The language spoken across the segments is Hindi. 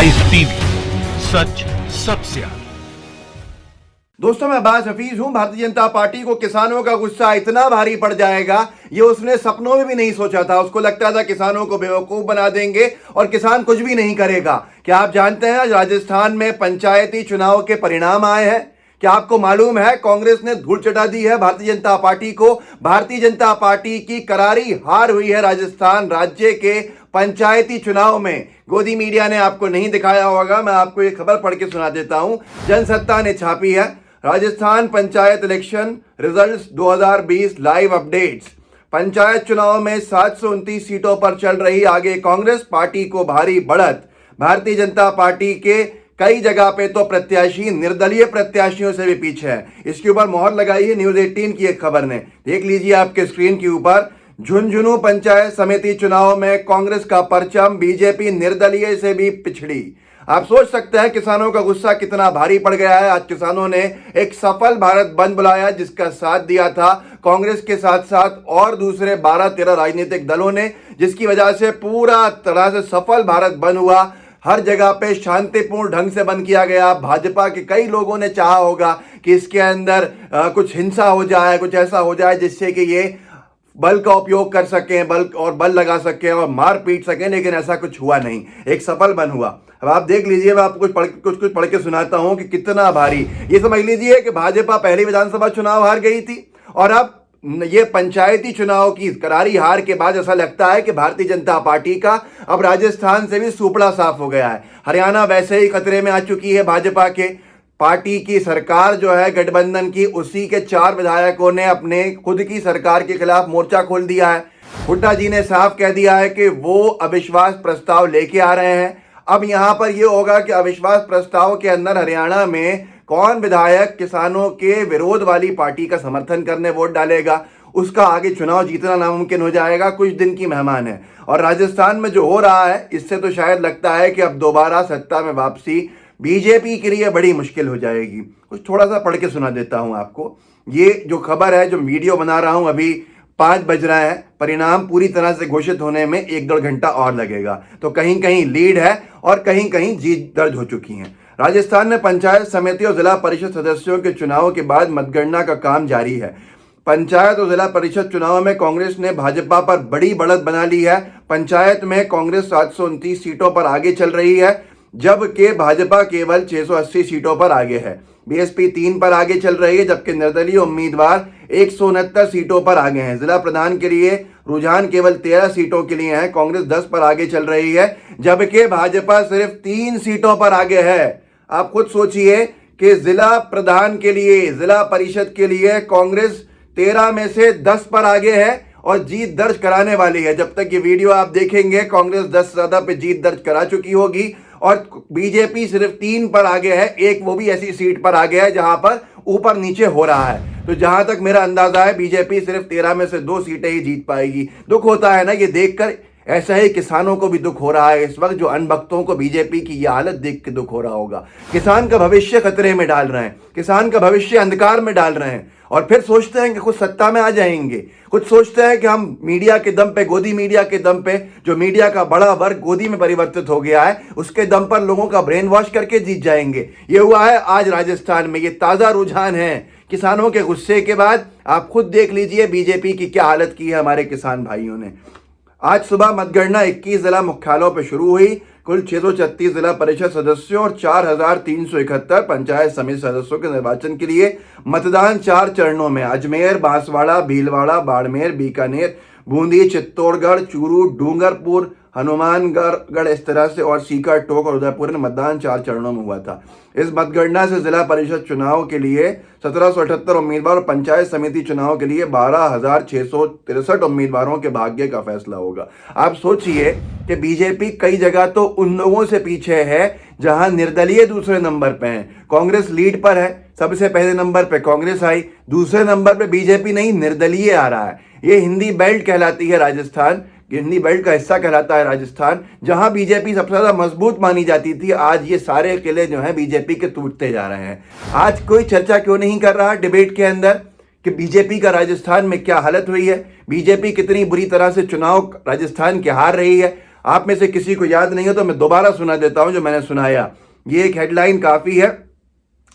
लाइव टीवी, सच सबसे आगे। दोस्तों, मैं अब्बास हफीज हूं। भारतीय जनता पार्टी को किसानों का गुस्सा इतना भारी पड़ जाएगा, ये उसने सपनों में भी नहीं सोचा था। उसको लगता था किसानों को बेवकूफ बना देंगे और किसान कुछ भी नहीं करेगा। क्या आप जानते हैं आज राजस्थान में पंचायती चुनाव के परिणाम आए हैं? क्या आपको मालूम है कांग्रेस ने धूल चटा दी है भारतीय जनता पार्टी को? भारतीय जनता पार्टी की करारी हार हुई है राजस्थान राज्य के पंचायती चुनाव में। गोदी मीडिया ने आपको नहीं दिखाया होगा, मैं आपको ये खबर पढ़ के सुना देता हूं। जनसत्ता ने छापी है Rajasthan panchayat election results 2020 live updates. Panchayat चुनाव में 729 सीटों पर चल रही आगे कांग्रेस, पार्टी को भारी बढ़त। भारतीय जनता पार्टी के कई जगह पे तो प्रत्याशी निर्दलीय प्रत्याशियों से भी पीछे है। इसके ऊपर मोहर लगाई है न्यूज 18 की एक खबर ने। देख लीजिए आपके स्क्रीन के ऊपर, झुंझुनू पंचायत समिति चुनाव में कांग्रेस का परचम, बीजेपी निर्दलीय से भी पिछड़ी। आप सोच सकते हैं किसानों का गुस्सा कितना भारी पड़ गया है। आज किसानों ने एक सफल भारत बंद बुलाया, जिसका साथ दिया था कांग्रेस के साथ साथ और दूसरे 12-13 राजनीतिक दलों ने, जिसकी वजह से पूरा तरह से सफल भारत बंद हुआ। हर जगह पे शांतिपूर्ण ढंग से बंद किया गया। भाजपा के कई लोगों ने चाहा होगा कि इसके अंदर कुछ हिंसा हो जाए, कुछ ऐसा हो जाए जिससे कि ये बल का उपयोग कर सकें, बल लगा सकें और मार पीट सकें, लेकिन ऐसा कुछ हुआ नहीं। एक सफल बंद हुआ। अब आप देख लीजिए, मैं आपको कुछ पढ़ के सुनाता हूं कि कितना भारी। ये समझ लीजिए कि भाजपा पहली विधानसभा चुनाव हार गई थी और अब ये पंचायती चुनाव की करारी हार के बाद ऐसा लगता है कि भारतीय जनता पार्टी का अब राजस्थान से भी सूपड़ा साफ हो गया है। हरियाणा वैसे ही खतरे में आ चुकी है। भाजपा के पार्टी की सरकार जो है गठबंधन की, उसी के 4 विधायकों ने अपने खुद की सरकार के खिलाफ मोर्चा खोल दिया है। हुड्डा जी ने साफ कह दिया है कि वो अविश्वास प्रस्ताव लेके आ रहे हैं। अब यहां पर यह होगा कि अविश्वास प्रस्ताव के अंदर हरियाणा में कौन विधायक किसानों के विरोध वाली पार्टी का समर्थन करने वोट डालेगा, उसका आगे चुनाव जीतना नामुमकिन हो जाएगा। कुछ दिन की मेहमान है। और राजस्थान में जो हो रहा है, इससे तो शायद लगता है कि अब दोबारा सत्ता में वापसी बीजेपी के लिए बड़ी मुश्किल हो जाएगी। कुछ थोड़ा सा पढ़ के सुना देता हूं आपको। ये जो खबर है, जो वीडियो बना रहा हूं, अभी 5 बज रहा है। परिणाम पूरी तरह से घोषित होने में 1-1.5 घंटा और लगेगा। तो कहीं कहीं लीड है और कहीं कहीं जीत दर्ज हो चुकी है। राजस्थान में पंचायत समिति और जिला परिषद सदस्यों के चुनाव के बाद मतगणना का काम जारी है। पंचायत और जिला परिषद चुनाव में कांग्रेस ने भाजपा पर बड़ी बढ़त बना ली है। पंचायत में कांग्रेस 729 सीटों पर आगे चल रही है, जबकि भाजपा केवल 680 सीटों पर आगे है। बीएसपी 3 पर आगे चल रही है, जबकि निर्दलीय उम्मीदवार 169 सीटों पर आगे हैं। जिला प्रधान के लिए रुझान केवल 13 सीटों के लिए है। कांग्रेस 10 पर आगे चल रही है, जबकि भाजपा सिर्फ 3 सीटों पर आगे है। आप खुद सोचिए कि जिला प्रधान के लिए, जिला परिषद के लिए कांग्रेस 13 में से 10 पर आगे है और जीत दर्ज कराने वाली है। जब तक ये वीडियो आप देखेंगे, कांग्रेस 10 से ज्यादा पे जीत दर्ज करा चुकी होगी और बीजेपी सिर्फ 3 पर आगे है। एक वो भी ऐसी सीट पर आगे है जहां पर ऊपर नीचे हो रहा है। तो जहां तक मेरा अंदाजा है, बीजेपी सिर्फ 13 में से 2 सीटें ही जीत पाएगी। दुख होता है ना ये देखकर। ऐसा ही किसानों को भी दुख हो रहा है इस वक्त, जो अनभक्तों को बीजेपी की यह हालत देख के दुख हो रहा होगा। किसान का भविष्य खतरे में डाल रहे हैं, किसान का भविष्य अंधकार में डाल रहे हैं और फिर सोचते हैं कि कुछ सत्ता में आ जाएंगे। कुछ सोचते हैं कि हम मीडिया के दम पे, गोदी मीडिया के दम पे, जो मीडिया का बड़ा वर्ग गोदी में परिवर्तित हो गया है, उसके दम पर लोगों का ब्रेन वॉश करके जीत जाएंगे। ये हुआ है आज राजस्थान में। ये ताजा रुझान है किसानों के गुस्से के बाद। आप खुद देख लीजिए बीजेपी की क्या हालत की है हमारे किसान भाइयों ने। आज सुबह मतगणना 21 जिला मुख्यालयों पर शुरू हुई। कुल 636 जिला परिषद सदस्यों और 4371 पंचायत समिति सदस्यों के निर्वाचन के लिए मतदान 4 चरणों में अजमेर, बांसवाड़ा, भीलवाड़ा, बाड़मेर, बीकानेर, बूंदी, चित्तौड़गढ़, चूरू, डूंगरपुर, हनुमानगढ़ इस तरह से और सीकर, टोंक और उदयपुर में मतदान 4 चरणों में हुआ था। इस मतगणना से जिला परिषद चुनाव के लिए 1778 उम्मीदवार और पंचायत समिति चुनाव के लिए 12,663 उम्मीदवारों के भाग्य का फैसला होगा। आप सोचिए कि बीजेपी कई जगह तो उन लोगों से पीछे है जहां निर्दलीय दूसरे नंबर पे है। कांग्रेस लीड पर है, सबसे पहले नंबर पे कांग्रेस आई, दूसरे नंबर पे बीजेपी नहीं निर्दलीय आ रहा है। ये हिंदी बेल्ट कहलाती है राजस्थान, हिंदी बेल्ट का हिस्सा कहलाता है राजस्थान, जहां बीजेपी सबसे ज्यादा मजबूत मानी जाती थी। आज ये सारे किले जो हैं बीजेपी के टूटते जा रहे हैं। आज कोई चर्चा क्यों नहीं कर रहा डिबेट के अंदर कि बीजेपी का राजस्थान में क्या हालत हुई है, बीजेपी कितनी बुरी तरह से चुनाव राजस्थान के हार रही है। आप में से किसी को याद नहीं है तो मैं दोबारा सुना देता हूं जो मैंने सुनाया। ये एक हेडलाइन काफी है,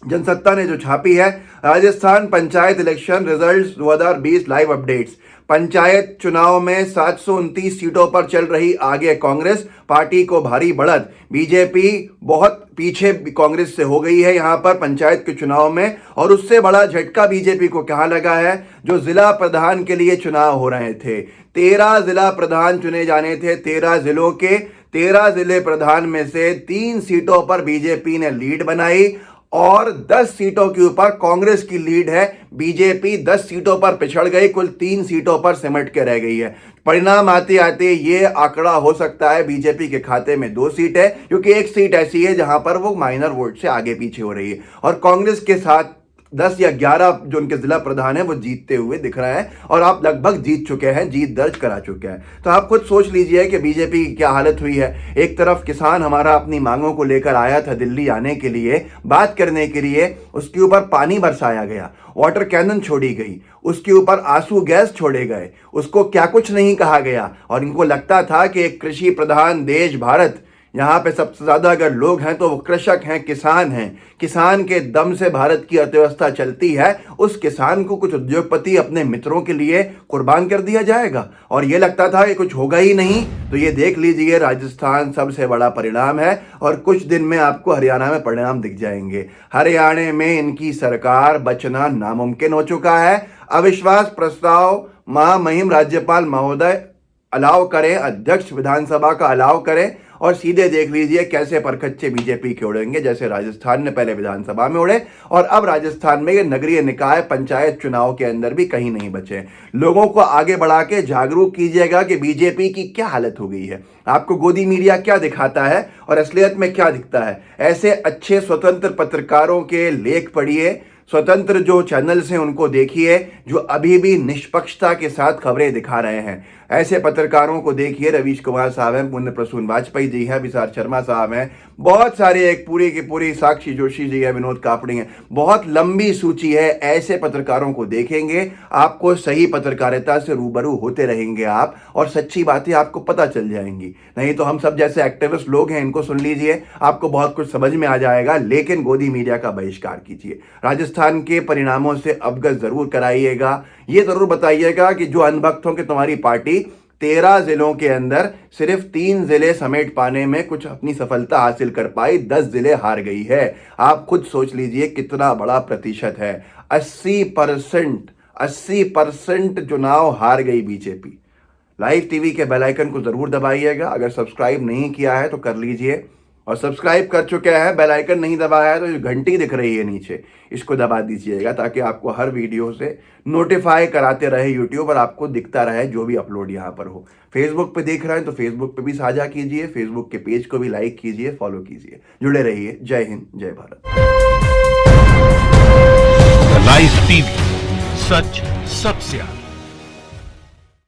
जनसत्ता ने जो छापी है, Rajasthan panchayat election results 2020 live updates. Panchayat चुनाव में 729 सीटों पर चल रही आगे कांग्रेस, पार्टी को भारी बढ़त। बीजेपी बहुत पीछे कांग्रेस से हो गई है यहां पर पंचायत के चुनाव में, और उससे बड़ा झटका बीजेपी को कहां लगा है, जो जिला प्रधान के लिए चुनाव हो रहे थे। 13 जिला प्रधान चुने जाने थे, 13 जिलों के 13 जिले प्रधान में से 3 सीटों पर बीजेपी ने लीड बनाई और 10 सीटों के ऊपर कांग्रेस की लीड है। बीजेपी 10 सीटों पर पिछड़ गई, कुल 3 सीटों पर सिमट के रह गई है। परिणाम आते आते ये आंकड़ा हो सकता है बीजेपी के खाते में 2 सीट है, क्योंकि एक सीट ऐसी है जहां पर वो माइनर वोट से आगे पीछे हो रही है, और कांग्रेस के साथ 10 या 11 जो उनके जिला प्रधान है वो जीतते हुए दिख रहा है, और आप लगभग जीत चुके हैं, जीत दर्ज करा चुके हैं। तो आप खुद सोच लीजिए कि बीजेपी की क्या हालत हुई है। एक तरफ किसान हमारा अपनी मांगों को लेकर आया था दिल्ली आने के लिए, बात करने के लिए, उसके ऊपर पानी बरसाया गया, वाटर कैनन छोड़ी गई, उसके ऊपर आंसू गैस छोड़े गए, उसको क्या कुछ नहीं कहा गया। और इनको लगता था कि एक कृषि प्रधान देश भारत, यहाँ पे सबसे ज्यादा अगर लोग हैं तो वो कृषक हैं, किसान हैं, किसान के दम से भारत की अर्थव्यवस्था चलती है। उस किसान को कुछ उद्योगपति अपने मित्रों के लिए कुर्बान कर दिया जाएगा, और ये लगता था कि कुछ होगा ही नहीं। तो ये देख लीजिए, राजस्थान सबसे बड़ा परिणाम है, और कुछ दिन में आपको हरियाणा में परिणाम दिख जाएंगे। हरियाणा में इनकी सरकार बचना नामुमकिन हो चुका है। अविश्वास प्रस्ताव महामहिम राज्यपाल महोदय अलाउ करें, अध्यक्ष विधानसभा का अलाउ करें, और सीधे देख लीजिए कैसे परखच्चे बीजेपी के उड़ेंगे, जैसे राजस्थान ने पहले विधानसभा में उड़े, और अब राजस्थान में ये नगरीय निकाय पंचायत चुनाव के अंदर भी कहीं नहीं बचे। लोगों को आगे बढ़ा के जागरूक कीजिएगा कि बीजेपी की क्या हालत हो गई है, आपको गोदी मीडिया क्या दिखाता है और असलियत में क्या दिखता है। ऐसे अच्छे स्वतंत्र पत्रकारों के लेख पढ़िए, स्वतंत्र जो चैनल्स हैं उनको देखिए, जो अभी भी निष्पक्षता के साथ खबरें दिखा रहे हैं। ऐसे पत्रकारों को देखिए, रवीश कुमार साहब हैं, पुण्य प्रसून वाजपेयी जी हैं, विशाल शर्मा साहब हैं, बहुत सारे, एक पूरी की पूरी साक्षी जोशी जी है, विनोद कापड़ी हैं, बहुत लंबी सूची है। ऐसे पत्रकारों को देखेंगे, आपको सही पत्रकारिता से रूबरू होते रहेंगे आप, और सच्ची बातें आपको पता चल जाएंगी। नहीं तो हम सब जैसे एक्टिविस्ट लोग हैं, इनको सुन लीजिए, आपको बहुत कुछ समझ में आ जाएगा, लेकिन गोदी मीडिया का बहिष्कार कीजिए। राजस्थान के परिणामों से अवगत जरूर कराइएगा, ये जरूर बताइएगा कि जो अनभक्त हो कि तुम्हारी पार्टी 13 जिलों के अंदर सिर्फ 3 जिले समेट पाने में कुछ अपनी सफलता हासिल कर पाई, 10 जिले हार गई है। आप खुद सोच लीजिए कितना बड़ा प्रतिशत है। 80% चुनाव हार गई बीजेपी। लाइव टीवी के बेल आइकन को जरूर दबाइएगा, अगर सब्सक्राइब नहीं किया है तो कर लीजिए, और सब्सक्राइब कर चुके हैं, बेल आइकन नहीं दबाया है तो जो घंटी दिख रही है नीचे, इसको दबा दीजिएगा, ताकि आपको हर वीडियो से नोटिफाई कराते रहे यूट्यूब, और आपको दिखता रहे जो भी अपलोड यहाँ पर हो। फेसबुक पे देख रहे हैं तो फेसबुक पे भी साझा कीजिए, फेसबुक के पेज को भी लाइक कीजिए, फॉलो कीजिए, जुड़े रहिए। जय हिंद, जय भारत। लाइव टीवी, सच सबसे आगे।